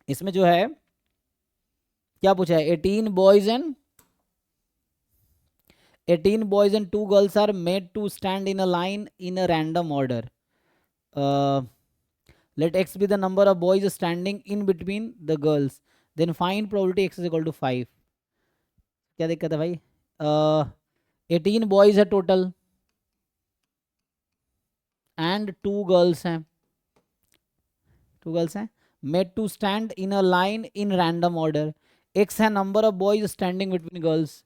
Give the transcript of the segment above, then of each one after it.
इसमें जो है क्या पूछा है, 18 boys and 2 girls are made to stand in a line in a random order. Let x be the number of boys standing in between the girls, then find probability x is equal to 5. क्या दिक्कत है भाई? 18 boys है total and 2 girls हैं, 2 girls हैं, made to stand in a line in random order. X है number of boys standing between girls,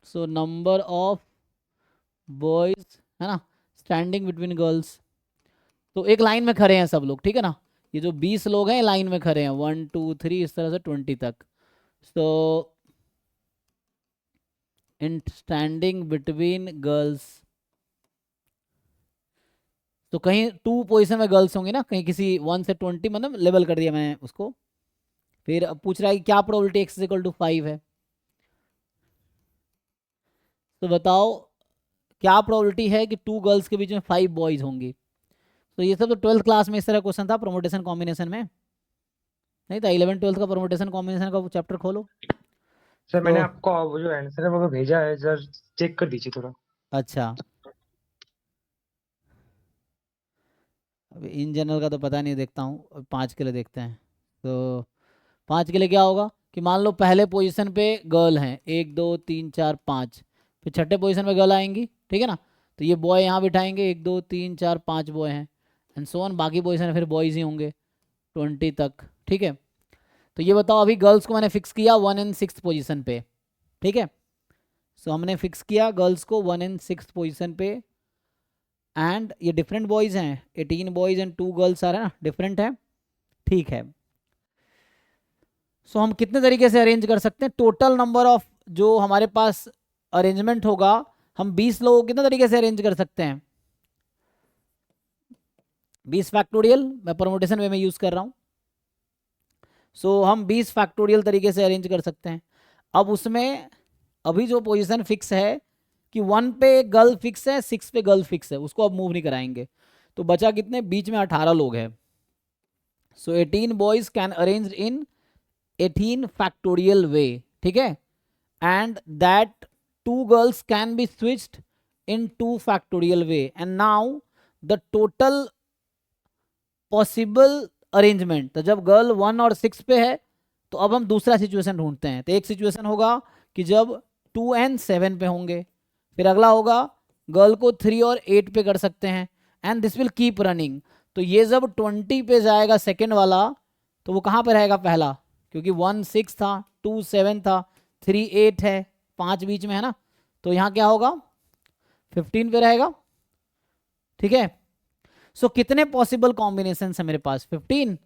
so number of boys है ना स्टैंडिंग बिटवीन गर्ल्स. तो एक लाइन में खड़े हैं सब लोग, ठीक है ना. ये जो 20 लोग हैं लाइन में खड़े हैं, 1 2 3 इस तरह से 20 तक. सो इन स्टैंडिंग बिटवीन गर्ल्स, तो कहीं 2 पोजीशन में गर्ल्स होंगी ना, कहीं किसी 1 से 20, मतलब लेवल कर दिया मैंने उसको. फिर अब पूछ रहा है कि क्या प्रोबेबिलिटी x इक्वल टू 5 है. तो बताओ क्या प्रोबेबिलिटी है कि 2 गर्ल्स के बीच में 5 बॉयज होंगी. तो ये सब तो 12th क्लास में इस तरह क्वेश्चन था परमुटेशन कॉम्बिनेशन में, नहीं था. 11 12th का परमुटेशन कॉम्बिनेशन का चैप्टर खोलो. सर मैंने तो आपको वो जो आंसर है वो भेजा है, सर चेक कर दीजिए थोड़ा. अच्छा, अभी इन जनरल का तो पता नहीं, देखता हूँ 5 के लिए देखते हैं. तो 5 के लिए क्या होगा कि मान लो पहले पोजीशन पे गर्ल हैं 1 2 3 4 5, फिर छठे पोजीशन पे गर्ल आएंगी, ठीक है ना. तो ये बॉय यहाँ बिठाएंगे, 1 2 3 4 5 बॉय हैं एंड सो ऑन. बाकी पोजीशन फिर बॉयज़ ही होंगे 20 तक, ठीक है. तो ये बताओ अभी गर्ल्स को मैंने फिक्स किया 1 एंड 6 पोजीशन पे, ठीक है. सो हमने फिक्स किया गर्ल्स को 1 एंड 6 पोजीशन पे एंड ये डिफरेंट बॉयज़ हैं, 18 बॉयज़ एंड 2 गर्ल्स आ रहे हैं ना, डिफरेंट है, ठीक है. सो हम कितने तरीके से अरेंज कर सकते हैं, टोटल नंबर ऑफ जो हमारे पास अरेंजमेंट होगा, हम 20 लोगों को कितने तरीके से अरेंज कर सकते हैं. 20 फैक्टोरियल मैं परमुटेशन वे में यूज कर रहा हूं. सो हम 20 फैक्टोरियल तरीके से अरेंज कर सकते हैं. अब उसमें अभी जो पोजीशन फिक्स है कि 1 पे गर्ल फिक्स है, 6 पे गर्ल फिक्स है, उसको अब मूव नहीं कराएंगे. तो बचा कितने, बीच में 18 लोग हैं. So 18 boys can arrange in 18 factorial way, ठीक है. And that 2 girls can be switched in 2 factorial way and now the total possible arrangement. तो जब गर्ल 1 और 6 पे है तो अब हम दूसरा सिचुएशन ढूंढते हैं. तो एक सिचुएशन होगा कि जब 2 and 7 पे होंगे, फिर अगला होगा गर्ल को 3 और 8 पे कर सकते हैं and this will keep running. तो ये जब 20 पे जाएगा सेकेंड वाला, तो वो कहाँ पे रहेगा पहला, क्योंकि 1 6 था, 2 7 था, 3 8 है, 5 बीच में है ना. तो यहाँ क्या होगा 15 पे रहेगा, ठीक है. सो कितने पॉसिबल कॉम्बिनेशन है मेरे पास, 15,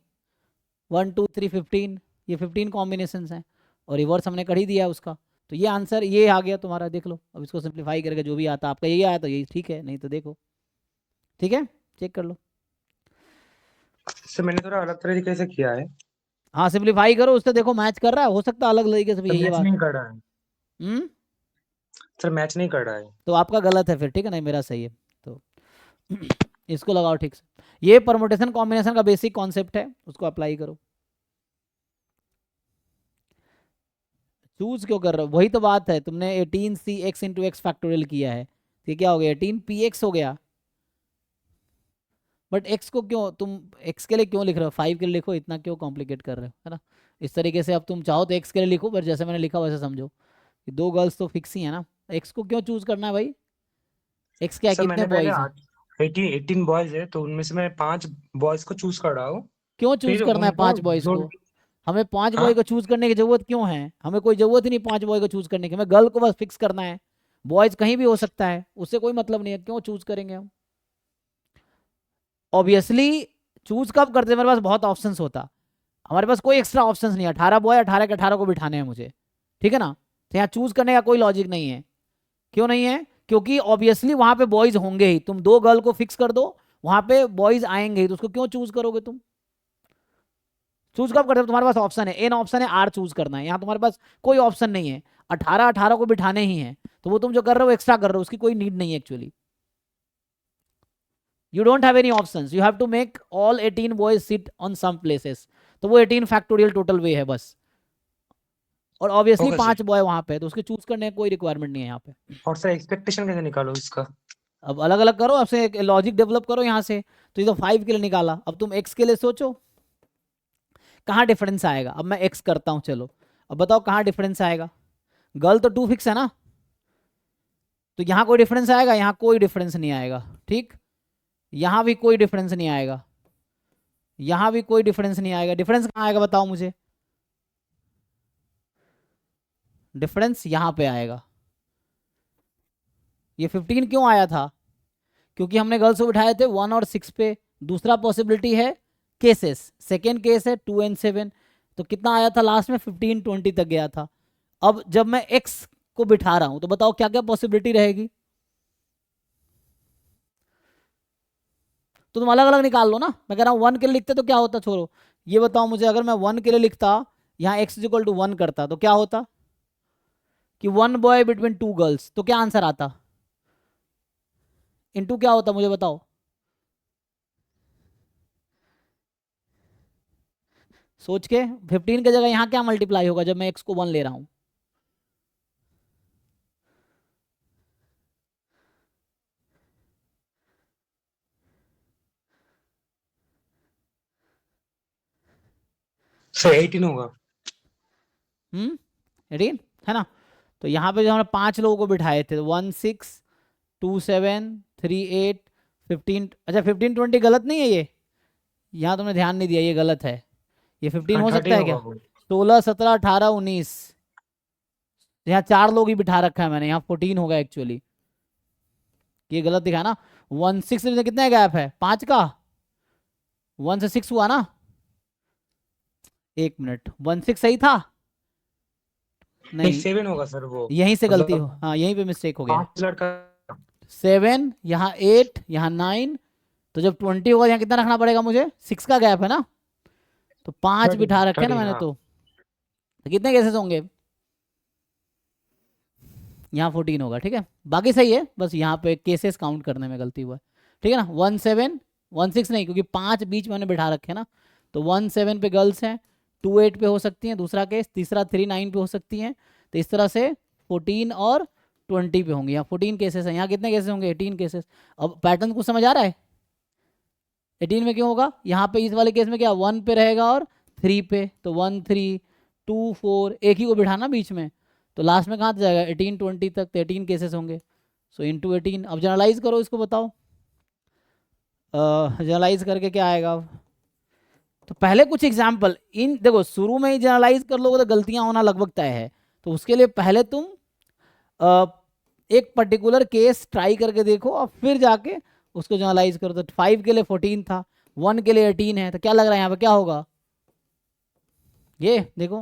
1 2 3 15, ये 15 कॉम्बिनेशन हैं और रिवर्स हमने कर ही दिया उसका. तो ये आंसर ये आ गया तुम्हारा, देख लो. अब इसको सिंप्लीफाई करके जो भी आता आपका यही आया तो यही ठीक है, नहीं तो देखो, ठीक है, चेक कर लो. सर मैंने थोड़ा अलग तरीके से किया है. हाँ सिंप्लीफाई करो, उससे देखो मैच कर रहा है, हो सकता है अलग तरीके से भी सर यही मैच बात. नहीं कर रहा है. हम्म. सर मैच नहीं कर रहा है. तो आपका गलत है फिर, ठीक है, नहीं मेरा सही है. तो इसको लगाओ ठीक से. ये परमुटेशन कॉम्बिनेशन का बेसिक कॉन्सेप्ट है, उसको अप्लाई करो. चूज क्यों कर रहे हो, वही तो बात है. तुमने 18 c x into x factorial किया है, तो ये क्या हो गया 18 p x हो गया. बट x को क्यों तुम x के लिए क्यों लिख रहे हो, 5 के लिए लिखो, इतना क्यों कॉम्प्लिकेट कर रहे हो, है ना. इस तरीके से अब तुम चाहो तो x के लिए लिखो, पर जैसे मैंने लिखा वैसे समझो कि 2 गर्ल्स तो फिक्स ही है ना. x को क्यों चूज करना है भाई, x क्या है, सर कितने मैंने पहले बॉयज हैं. 18 बॉयज है, तो उनमें से मैं 5 बॉयज को चूज कर रहा हूँ. क्यों चूज फिर करना है उनको 5 बॉयज जो. को, हमें 5 हाँ. बॉय को चूज करने की जरूरत क्यों है, हमें कोई जरूरत ही नहीं 5 बॉय को चूज करने की. हमें गर्ल को बस फिक्स करना है, बॉयज कहीं भी हो सकता है, उससे कोई मतलब नहीं है, क्यों चूज करेंगे हम. ऑब्वियसली चूज कब करते हैं, मेरे पास बहुत ऑप्शंस होता, हमारे पास कोई एक्स्ट्रा ऑप्शंस नहीं है. 18 बॉय 18 के 18 को बिठाने हैं मुझे, ठीक है ना. तो यहाँ चूज करने का कोई लॉजिक नहीं है. क्यों नहीं है, क्योंकि ऑब्वियसली वहां पे बॉयज होंगे ही. तुम 2 गर्ल को फिक्स कर दो, वहां पे बॉयज आएंगे ही, तो उसको क्यों चूज करोगे तुम. चूज कब करते हो, तुम्हारे पास ऑप्शन है, एन ऑप्शन है, आर चूज करना है. यहाँ तुम्हारे पास कोई ऑप्शन नहीं है, 18 18 को बिठाने ही है. तो वो तुम जो कर रहे हो एक्स्ट्रा कर रहे हो, उसकी कोई नीड नहीं है actually. You don't have any options, you have to make all 18 boys sit on some places. तो वो 18 फैक्टोरियल टोटल वे है बस। और ऑब्वियसली ओके 5 सर। बॉय वहां पे है, तो उसके चूज करने की कोई रिक्वायरमेंट नहीं है यहाँ पे। और सर एक्सपेक्टेशन कैसे निकालो इसका? अब अलग अलग करो, आपसे एक लॉजिक डेवलप करो यहाँ से। तो ये तो 5 के लिए निकाला, अब तुम x के लिए सोचो कहाँ डिफरेंस आएगा। अब मैं x करता हूँ, चलो अब बताओ कहाँ डिफरेंस आएगा। गर्ल तो 2 फिक्स है ना, तो यहाँ कोई डिफरेंस आएगा? यहाँ कोई डिफरेंस नहीं आएगा, ठीक। यहाँ भी कोई डिफरेंस नहीं आएगा, यहाँ भी कोई डिफरेंस नहीं आएगा। डिफरेंस कहाँ आएगा बताओ मुझे? डिफरेंस यहाँ पे आएगा। ये 15 क्यों आया था? क्योंकि हमने गर्ल्स को बिठाए थे 1 और 6 पे। दूसरा पॉसिबिलिटी है केसेस, सेकेंड केस है 2 and 7। तो कितना आया था लास्ट में? 15 20 तक गया था। अब जब मैं x को बिठा रहा हूं तो बताओ क्या क्या पॉसिबिलिटी रहेगी। तो तुम अलग अलग निकाल लो ना। मैं कह रहा हूँ 1 के लिए लिखते तो क्या होता, छोड़ो ये बताओ मुझे। अगर मैं 1 के लिए लिखता, यहाँ x इक्वल टू 1 करता, तो क्या होता कि 1 बॉय बिटवीन 2 गर्ल्स, तो क्या आंसर आता? इनटू क्या होता मुझे बताओ। सोच के 15 की जगह यहाँ क्या मल्टीप्लाई होगा जब मैं x को 1 ले रहा हूँ? सर 18 होगा। 18 है ना। तो यहाँ पे जो हमने 5 लोगों को बिठाए थे, 1 6 2 7 3 8 15। अच्छा 15 20 गलत नहीं है ये, यहाँ तुमने ध्यान नहीं दिया, ये गलत है। ये 15 हाँ हो सकता 13 है होगा क्या? वो। 16 17 18 19। यहाँ 4 लोग ही बिठा रखा है मैंने, यहाँ 14 होगा एक्चुअली। ये गलत दिखा ना। 1 6 में कितना गैप है? 5 का। 1 से 6 हुआ ना। एक मिनट, 1 6 सही था? नहीं नहीं, 7 होगा सर वो। यहीं से गलती हो, मतलब हाँ यहीं पे मिस्टेक हो गया है। 5 लड़का। 7 यहाँ 8 यहाँ 9। तो जब 20 होगा यहाँ कितना रखना पड़ेगा मुझे? 6 का गैप है ना। तो 5 13 बिठा रखे ना 13 मैंने, हाँ। तो कितने केसेस होंगे? यहाँ 14 होगा, ठीक है। बाकी सही है, बस यहाँ पे केसेस काउंट करने में गलती हुआ है। ठीक है ना। 1 7 1 6 नहीं, क्योंकि 5 बीच में मैंने बिठा रखे हैं ना। तो 1 7 पे गर्ल्स हैं, 2 8 पे हो सकती हैं दूसरा केस, तीसरा 3 9 पे हो सकती हैं। तो इस तरह से 14 और 20 पे होंगे। यहाँ 14 केसेस हैं, यहाँ कितने केसेस होंगे? 18 केसेस। अब पैटर्न कुछ समझ आ रहा है? 18 में क्यों होगा? यहाँ पे इस वाले केस में क्या 1 पे रहेगा और 3 पे, तो 1 3 2 4, एक ही को बिठाना बीच में। तो लास्ट में कहाँ तक जाएगा? 18 20 तक, तो 18 केसेस होंगे। So into 18। अब जनरलाइज करो इसको, बताओ जनरलाइज करके क्या आएगा। तो पहले कुछ एग्जाम्पल इन देखो, शुरू में ही जनरलाइज कर लोगे तो गलतियां होना लगभग तय है। तो उसके लिए पहले तुम अ, एक पर्टिकुलर केस ट्राई करके देखो और फिर जाके उसको जनरलाइज करो। तो 5 के लिए 14 था, 1 के लिए 18 है, तो क्या लग रहा है यहाँ पे क्या होगा? ये देखो,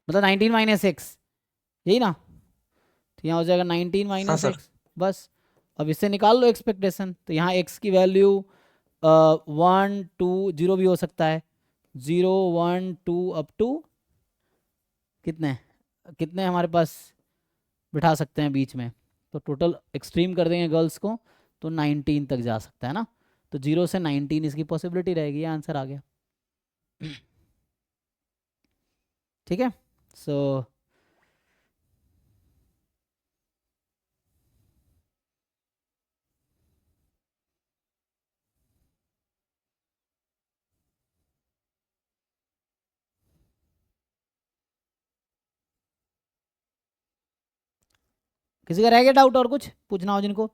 मतलब 19 माइनस एक्स, यही ना। तो यहाँ हो जाएगा 19 हाँ माइनस सर। एक्स बस। अब इससे निकाल लो एक्सपेक्टेशन। तो यहाँ एक्स की वैल्यू 1 2 0 भी हो सकता है। 0 1 2 अप टू कितने कितने हमारे पास बिठा सकते हैं बीच में। तो टोटल एक्सट्रीम कर देंगे गर्ल्स को, तो 19 तक जा सकता है ना। तो 0 से 19 इसकी पॉसिबिलिटी रहेगी। ये आंसर आ गया। ठीक है। सो किसी का रह गया डाउट और कुछ पूछना हो जिनको?